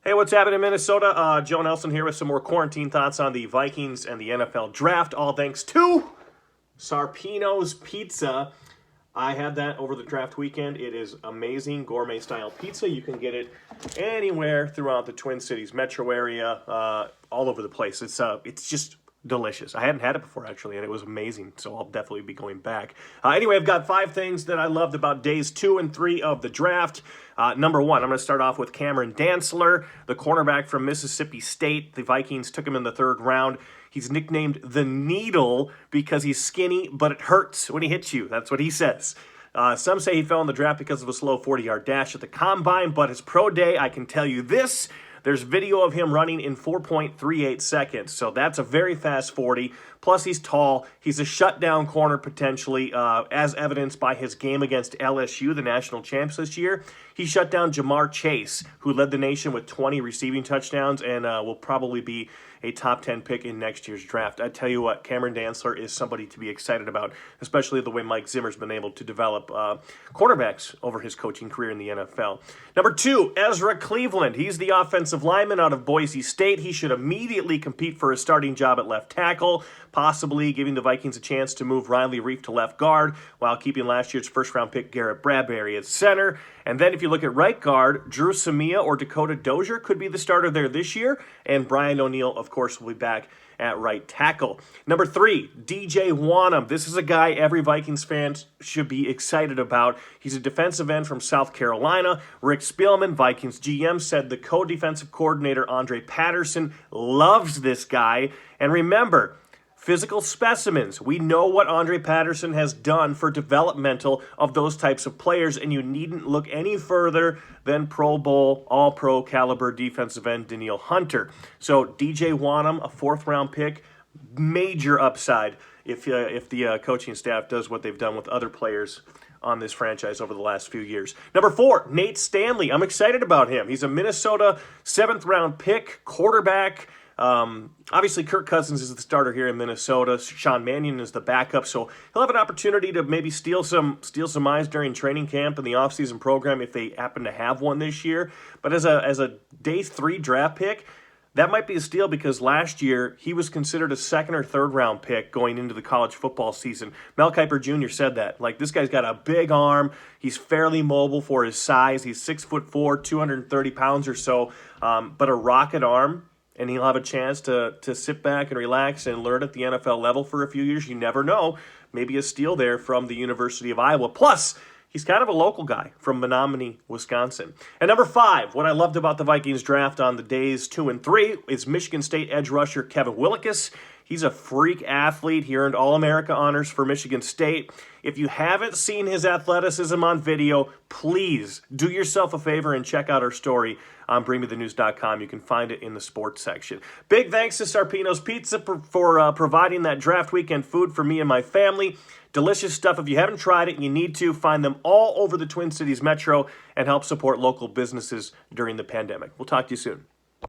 Hey, what's happening, Minnesota? Joe Nelson here with some more quarantine thoughts on the Vikings and the NFL draft. All thanks to Sarpino's Pizza. I had that over the draft weekend. It is amazing gourmet-style pizza. You can get it anywhere throughout the Twin Cities metro area, all over the place. It's just delicious. I hadn't had it before, actually, and it was amazing, so I'll definitely be going back. Anyway, I've got 5 things that I loved about days 2 and 3 of the draft. Number 1, I'm going to start off with Cameron Dantzler, the cornerback from Mississippi State. The Vikings took him in the 3rd round. He's nicknamed the Needle because he's skinny, but it hurts when he hits you. That's what he says. Some say he fell in the draft because of a slow 40-yard dash at the combine, but his pro day, I can tell you this, there's video of him running in 4.38 seconds, so that's a very fast 40. Plus, he's tall. He's a shutdown corner potentially, as evidenced by his game against LSU, the national champs this year. He shut down Jamar Chase, who led the nation with 20 receiving touchdowns and will probably be a top 10 pick in next year's draft. I tell you what, Cameron Dantzler is somebody to be excited about, especially the way Mike Zimmer's been able to develop quarterbacks over his coaching career in the NFL. Number 2, Ezra Cleveland. He's the offensive lineman out of Boise State. He should immediately compete for a starting job at left tackle, possibly giving the Vikings a chance to move Riley Reiff to left guard while keeping last year's first-round pick Garrett Bradbury at center. And then if you look at right guard, Drew Samia or Dakota Dozier could be the starter there this year, and Brian O'Neill, of course, will be back at right tackle. Number 3, DJ Juana. This is a guy every Vikings fan should be excited about. He's a defensive end from South Carolina. Rick Spielman, Vikings GM, said the co-defensive coordinator Andre Patterson loves this guy. And remember, physical specimens. We know what Andre Patterson has done for developmental of those types of players, and you needn't look any further than Pro Bowl, All-Pro caliber defensive end Danielle Hunter. So DJ Wanham, a 4th-round pick, major upside if the coaching staff does what they've done with other players on this franchise over the last few years. Number 4, Nate Stanley. I'm excited about him. He's a Minnesota 7th-round pick, quarterback. Obviously, Kirk Cousins is the starter here in Minnesota. Sean Mannion is the backup, so he'll have an opportunity to maybe steal some minds during training camp and the offseason program if they happen to have one this year. But as a day 3 draft pick, that might be a steal because last year he was considered a 2nd or 3rd round pick going into the college football season. Mel Kiper Jr. said that. Like, this guy's got a big arm. He's fairly mobile for his size. He's 6'4", 230 pounds or so, but a rocket arm. And he'll have a chance to sit back and relax and learn at the NFL level for a few years. You never know. Maybe a steal there from the University of Iowa. Plus, he's kind of a local guy from Menominee, Wisconsin. And number 5, what I loved about the Vikings draft on the days 2 and 3 is Michigan State edge rusher Kevin Willis. He's a freak athlete. He earned All-America honors for Michigan State. If you haven't seen his athleticism on video, please do yourself a favor and check out our story on BringMeTheNews.com. You can find it in the sports section. Big thanks to Sarpino's Pizza for providing that draft weekend food for me and my family. Delicious stuff. If you haven't tried it, you need to. Find them all over the Twin Cities metro and help support local businesses during the pandemic. We'll talk to you soon.